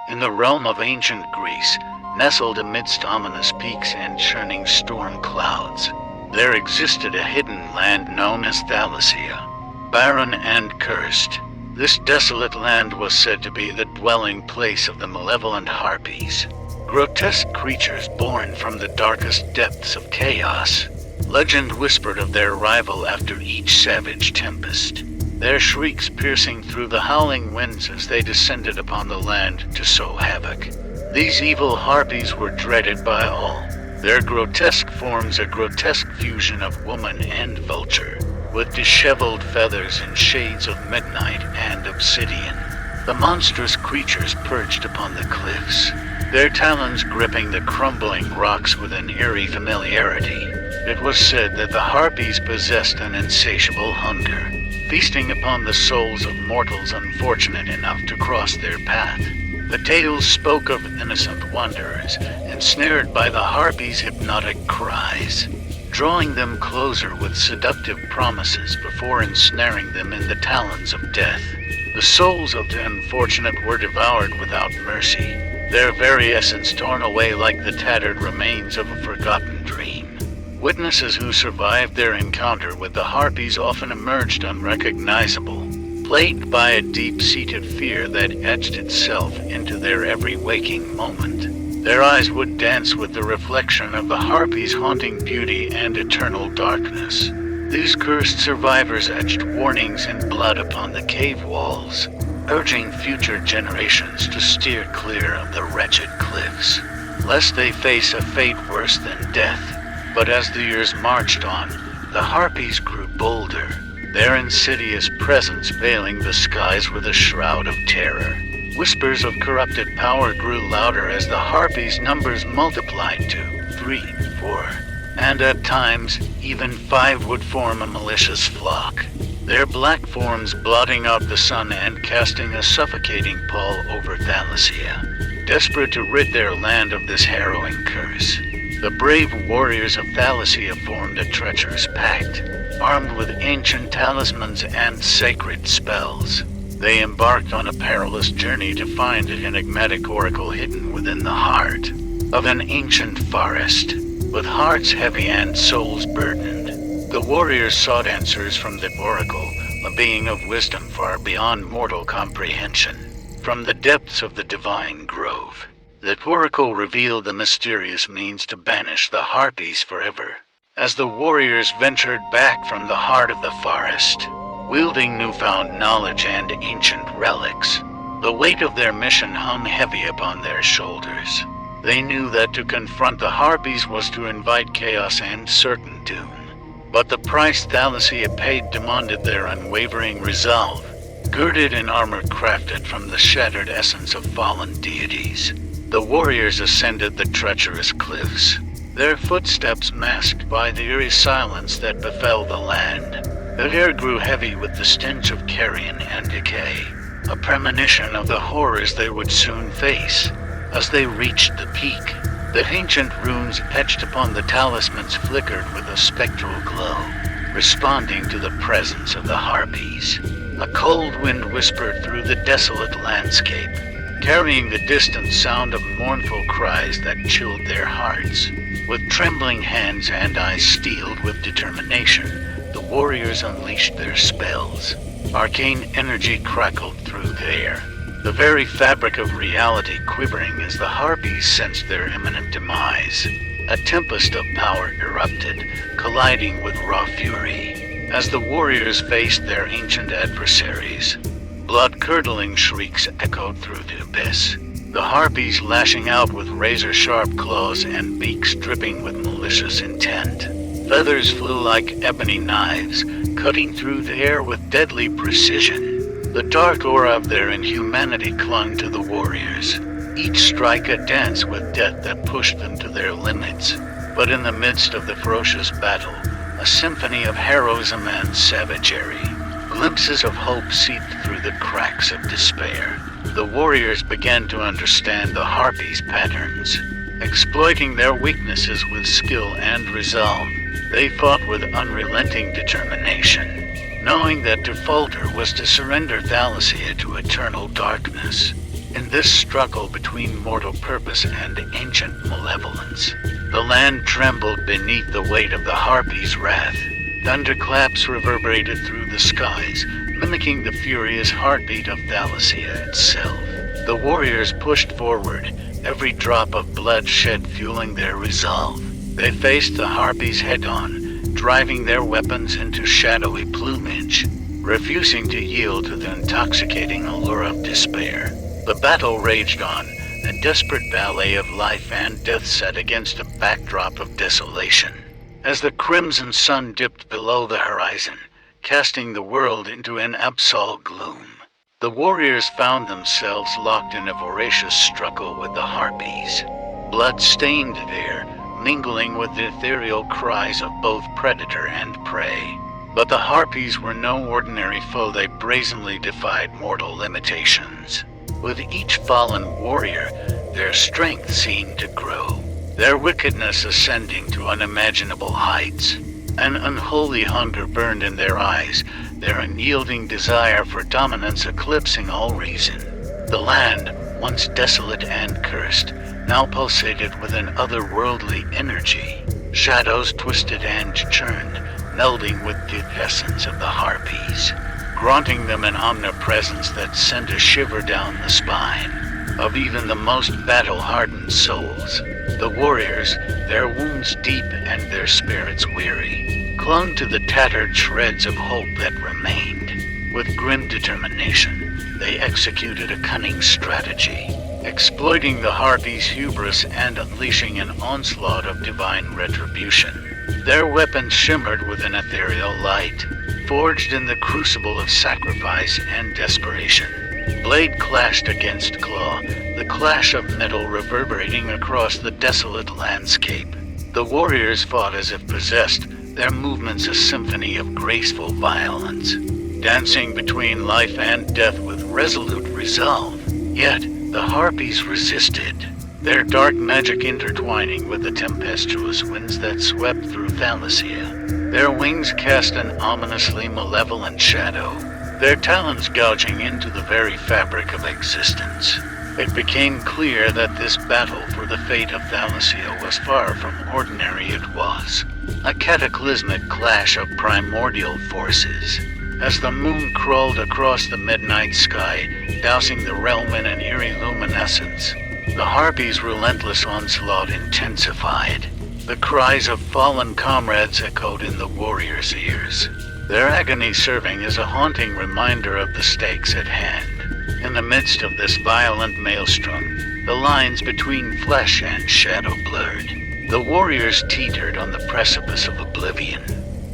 In the realm of ancient Greece, nestled amidst ominous peaks and churning storm clouds, there existed a hidden land known as Thalasia. Barren and cursed, this desolate land was said to be the dwelling place of the malevolent harpies, grotesque creatures born from the darkest depths of chaos. Legend whispered of their arrival after each savage tempest, their shrieks piercing through the howling winds as they descended upon the land to sow havoc. These evil harpies were dreaded by all, their grotesque forms a grotesque fusion of woman and vulture, with disheveled feathers in shades of midnight and obsidian. The monstrous creatures perched upon the cliffs, their talons gripping the crumbling rocks with an eerie familiarity. It was said that the harpies possessed an insatiable hunger, feasting upon the souls of mortals unfortunate enough to cross their path. The tales spoke of innocent wanderers, ensnared by the harpies' hypnotic cries, drawing them closer with seductive promises before ensnaring them in the talons of death. The souls of the unfortunate were devoured without mercy, their very essence torn away like the tattered remains of a forgotten dream. Witnesses who survived their encounter with the harpies often emerged unrecognizable, plagued by a deep-seated fear that etched itself into their every waking moment. Their eyes would dance with the reflection of the harpies' haunting beauty and eternal darkness. These cursed survivors etched warnings in blood upon the cave walls, urging future generations to steer clear of the wretched cliffs, lest they face a fate worse than death. But as the years marched on, the harpies grew bolder, their insidious presence veiling the skies with a shroud of terror. Whispers of corrupted power grew louder as the harpies' numbers multiplied to 3, 4, and at times, even 5 would form a malicious flock, their black forms blotting out the sun and casting a suffocating pall over Thalasia. Desperate to rid their land of this harrowing curse, the brave warriors of Thalasia formed a treacherous pact. Armed with ancient talismans and sacred spells, they embarked on a perilous journey to find an enigmatic oracle hidden within the heart of an ancient forest. With hearts heavy and souls burdened, the warriors sought answers from the oracle, a being of wisdom far beyond mortal comprehension. From the depths of the divine grove, the oracle revealed the mysterious means to banish the harpies forever. As the warriors ventured back from the heart of the forest, wielding newfound knowledge and ancient relics, the weight of their mission hung heavy upon their shoulders. They knew that to confront the harpies was to invite chaos and certain doom. But the price Thalasia paid demanded their unwavering resolve, girded in armor crafted from the shattered essence of fallen deities. The warriors ascended the treacherous cliffs, their footsteps masked by the eerie silence that befell the land. The air grew heavy with the stench of carrion and decay, a premonition of the horrors they would soon face. As they reached the peak, the ancient runes etched upon the talismans flickered with a spectral glow, responding to the presence of the harpies. A cold wind whispered through the desolate landscape, carrying the distant sound of mournful cries that chilled their hearts. With trembling hands and eyes steeled with determination, the warriors unleashed their spells. Arcane energy crackled through the air, the very fabric of reality quivering as the harpies sensed their imminent demise. A tempest of power erupted, colliding with raw fury. As the warriors faced their ancient adversaries, blood-curdling shrieks echoed through the abyss, the harpies lashing out with razor-sharp claws and beaks dripping with malicious intent. Feathers flew like ebony knives, cutting through the air with deadly precision. The dark aura of their inhumanity clung to the warriors, each strike a dance with death that pushed them to their limits. But in the midst of the ferocious battle, a symphony of heroism and savagery, glimpses of hope seeped through the cracks of despair. The warriors began to understand the harpies' patterns. Exploiting their weaknesses with skill and resolve, they fought with unrelenting determination, knowing that to falter was to surrender Thalasia to eternal darkness. In this struggle between mortal purpose and ancient malevolence, the land trembled beneath the weight of the Harpy's wrath. Thunderclaps reverberated through the skies, mimicking the furious heartbeat of Thalasia itself. The warriors pushed forward, every drop of blood shed fueling their resolve. They faced the Harpies head-on, driving their weapons into shadowy plumage, refusing to yield to the intoxicating allure of despair. The battle raged on, a desperate ballet of life and death set against a backdrop of desolation. As the crimson sun dipped below the horizon, casting the world into an absolute gloom, the warriors found themselves locked in a voracious struggle with the Harpies. Blood-stained there, mingling with the ethereal cries of both predator and prey. But the Harpies were no ordinary foe. They brazenly defied mortal limitations. With each fallen warrior, their strength seemed to grow, their wickedness ascending to unimaginable heights. An unholy hunger burned in their eyes, their unyielding desire for dominance eclipsing all reason. The land, once desolate and cursed, now pulsated with an otherworldly energy. Shadows twisted and churned, melding with the essence of the Harpies, granting them an omnipresence that sent a shiver down the spine of even the most battle-hardened souls. The warriors, their wounds deep and their spirits weary, clung to the tattered shreds of hope that remained. With grim determination, they executed a cunning strategy, exploiting the Harpies' hubris and unleashing an onslaught of divine retribution. Their weapons shimmered with an ethereal light, forged in the crucible of sacrifice and desperation. Blade clashed against claw, the clash of metal reverberating across the desolate landscape. The warriors fought as if possessed, their movements a symphony of graceful violence, dancing between life and death with resolute resolve. Yet, the Harpies resisted, their dark magic intertwining with the tempestuous winds that swept through Thalasia. Their wings cast an ominously malevolent shadow, their talons gouging into the very fabric of existence. It became clear that this battle for the fate of Thalasia was far from ordinary. It was a cataclysmic clash of primordial forces. As the moon crawled across the midnight sky, dousing the realm in an eerie luminescence, the Harpies' relentless onslaught intensified. The cries of fallen comrades echoed in the warriors' ears, their agony serving as a haunting reminder of the stakes at hand. In the midst of this violent maelstrom, the lines between flesh and shadow blurred. The warriors teetered on the precipice of oblivion,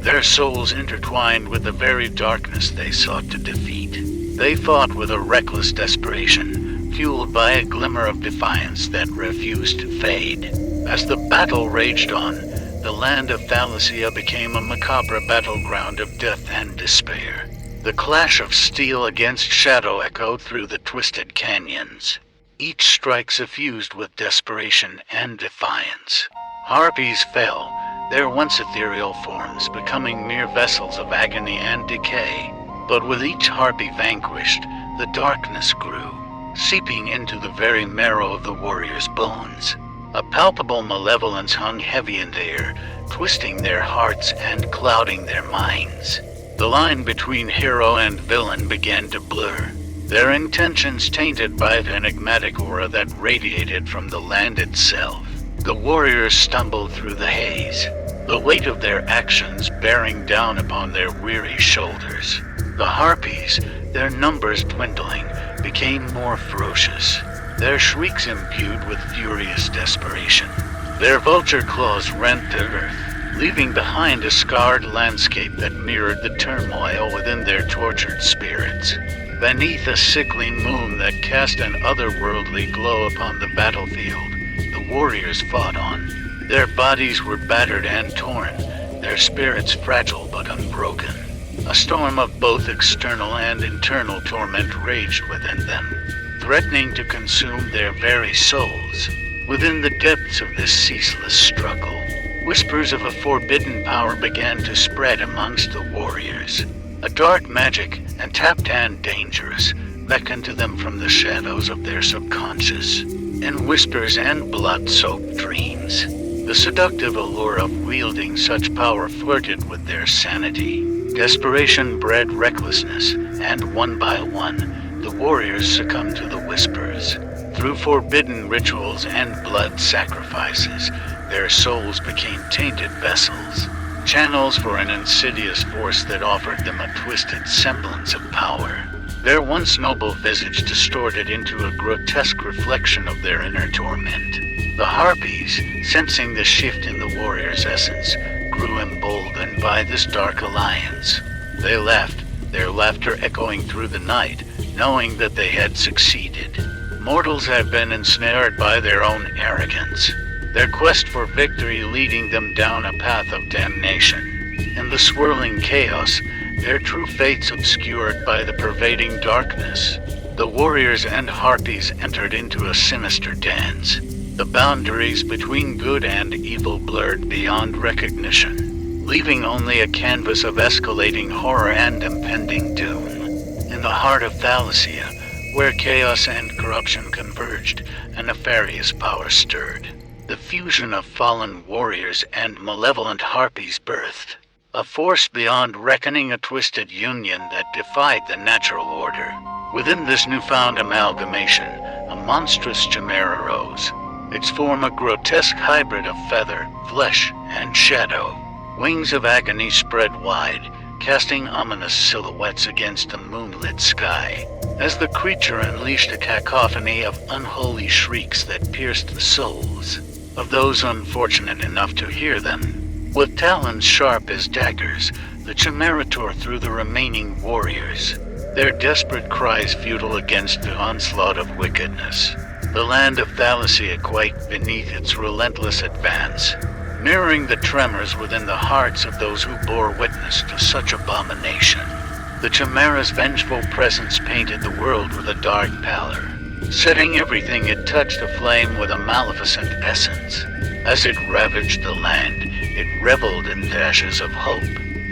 their souls intertwined with the very darkness they sought to defeat. They fought with a reckless desperation, fueled by a glimmer of defiance that refused to fade. As the battle raged on, the land of Thalasia became a macabre battleground of death and despair. The clash of steel against shadow echoed through the twisted canyons, each strike suffused with desperation and defiance. Harpies fell, their once ethereal forms becoming mere vessels of agony and decay. But with each Harpy vanquished, the darkness grew, seeping into the very marrow of the warriors' bones. A palpable malevolence hung heavy in the air, twisting their hearts and clouding their minds. The line between hero and villain began to blur, their intentions tainted by the enigmatic aura that radiated from the land itself. The warriors stumbled through the haze, the weight of their actions bearing down upon their weary shoulders. The Harpies, their numbers dwindling, became more ferocious, their shrieks imbued with furious desperation. Their vulture claws rent the earth, leaving behind a scarred landscape that mirrored the turmoil within their tortured spirits. Beneath a sickly moon that cast an otherworldly glow upon the battlefield, the warriors fought on. Their bodies were battered and torn, their spirits fragile but unbroken. A storm of both external and internal torment raged within them, threatening to consume their very souls. Within the depths of this ceaseless struggle, whispers of a forbidden power began to spread amongst the warriors. A dark magic, untapped and dangerous, beckoned to them from the shadows of their subconscious, in whispers and blood-soaked dreams. The seductive allure of wielding such power flirted with their sanity. Desperation bred recklessness, and one by one, the warriors succumbed to the whispers. Through forbidden rituals and blood sacrifices, their souls became tainted vessels, channels for an insidious force that offered them a twisted semblance of power. Their once noble visage distorted into a grotesque reflection of their inner torment. The Harpies, sensing the shift in the warrior's essence, grew emboldened by this dark alliance. They laughed, their laughter echoing through the night, knowing that they had succeeded. Mortals had been ensnared by their own arrogance, their quest for victory leading them down a path of damnation. In the swirling chaos, their true fates obscured by the pervading darkness, the warriors and Harpies entered into a sinister dance. The boundaries between good and evil blurred beyond recognition, leaving only a canvas of escalating horror and impending doom. In the heart of Thalasia, where chaos and corruption converged, a nefarious power stirred. The fusion of fallen warriors and malevolent Harpies birthed. A force beyond reckoning, a twisted union that defied the natural order. Within this newfound amalgamation, a monstrous chimera rose, its form a grotesque hybrid of feather, flesh, and shadow. Wings of agony spread wide, casting ominous silhouettes against the moonlit sky, as the creature unleashed a cacophony of unholy shrieks that pierced the souls of those unfortunate enough to hear them. With talons sharp as daggers, the chimera tore through the remaining warriors, their desperate cries futile against the onslaught of wickedness. The land of Thalasia quaked beneath its relentless advance, mirroring the tremors within the hearts of those who bore witness to such abomination. The chimera's vengeful presence painted the world with a dark pallor, setting everything it touched aflame with a maleficent essence. As it ravaged the land, it reveled in dashes of hope,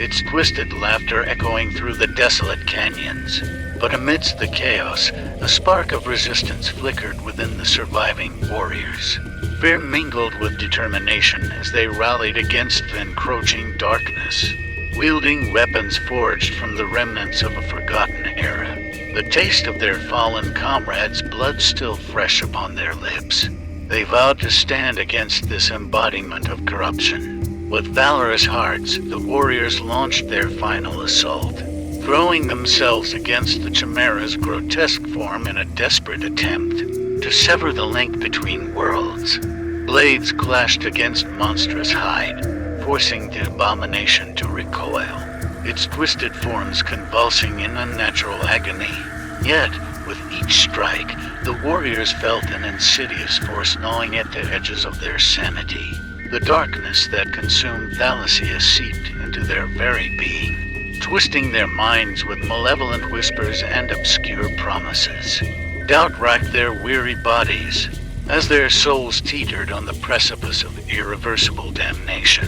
its twisted laughter echoing through the desolate canyons. But amidst the chaos, a spark of resistance flickered within the surviving warriors. Fear mingled with determination as they rallied against the encroaching darkness, wielding weapons forged from the remnants of a forgotten era. The taste of their fallen comrades' blood still fresh upon their lips. They vowed to stand against this embodiment of corruption. With valorous hearts, the warriors launched their final assault, throwing themselves against the chimera's grotesque form in a desperate attempt to sever the link between worlds. Blades clashed against monstrous hide, forcing the abomination to recoil, its twisted forms convulsing in unnatural agony. Yet, with each strike, the warriors felt an insidious force gnawing at the edges of their sanity. The darkness that consumed Thalasia seeped into their very being, twisting their minds with malevolent whispers and obscure promises. Doubt racked their weary bodies, as their souls teetered on the precipice of irreversible damnation.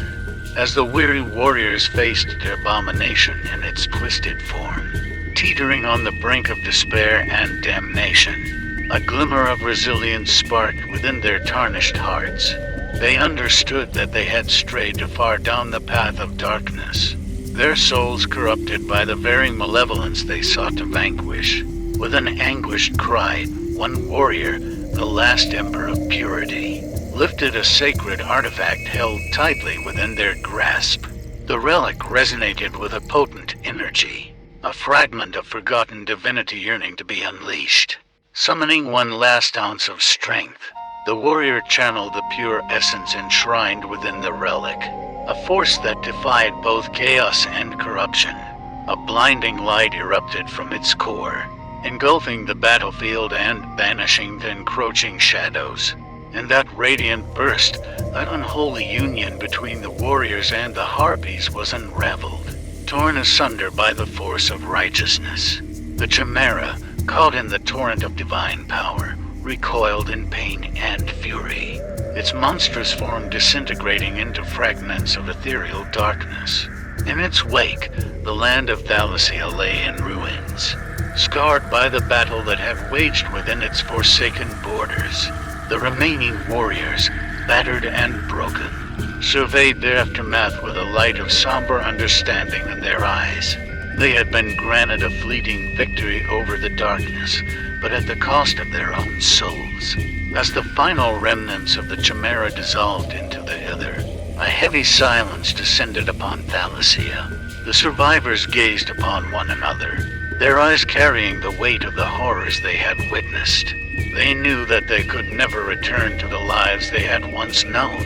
As the weary warriors faced the abomination in its twisted form, teetering on the brink of despair and damnation, a glimmer of resilience sparked within their tarnished hearts. They understood that they had strayed too far down the path of darkness, their souls corrupted by the very malevolence they sought to vanquish. With an anguished cry, one warrior, the last ember of purity, lifted a sacred artifact held tightly within their grasp. The relic resonated with a potent energy, a fragment of forgotten divinity yearning to be unleashed. Summoning one last ounce of strength, the warrior channeled the pure essence enshrined within the relic, a force that defied both chaos and corruption. A blinding light erupted from its core, engulfing the battlefield and banishing the encroaching shadows. In that radiant burst, that unholy union between the warriors and the Harpies was unraveled, torn asunder by the force of righteousness. The chimera, caught in the torrent of divine power, recoiled in pain and fury, its monstrous form disintegrating into fragments of ethereal darkness. In its wake, the land of Thalasia lay in ruins, scarred by the battle that had waged within its forsaken borders. The remaining warriors, battered and broken, surveyed their aftermath with a light of somber understanding in their eyes. They had been granted a fleeting victory over the darkness, but at the cost of their own souls. As the final remnants of the Chimera dissolved into the ether, a heavy silence descended upon Thalasia. The survivors gazed upon one another, their eyes carrying the weight of the horrors they had witnessed. They knew that they could never return to the lives they had once known.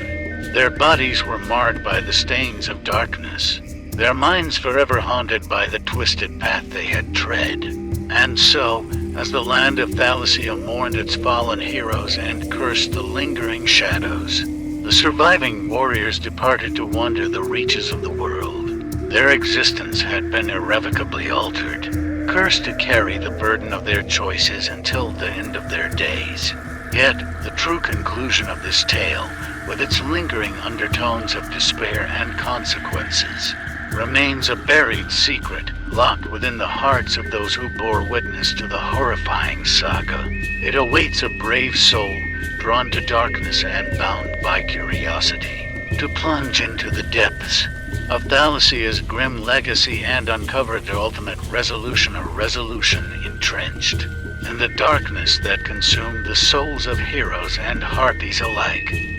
Their bodies were marred by the stains of darkness, their minds forever haunted by the twisted path they had tread. And so, as the land of Thalasia mourned its fallen heroes and cursed the lingering shadows, the surviving warriors departed to wander the reaches of the world. Their existence had been irrevocably altered, cursed to carry the burden of their choices until the end of their days. Yet, the true conclusion of this tale, with its lingering undertones of despair and consequences, remains a buried secret, locked within the hearts of those who bore witness to the horrifying saga. It awaits a brave soul, drawn to darkness and bound by curiosity, to plunge into the depths of Thalasia's grim legacy and uncover the ultimate resolution, a resolution entrenched in the darkness that consumed the souls of heroes and harpies alike.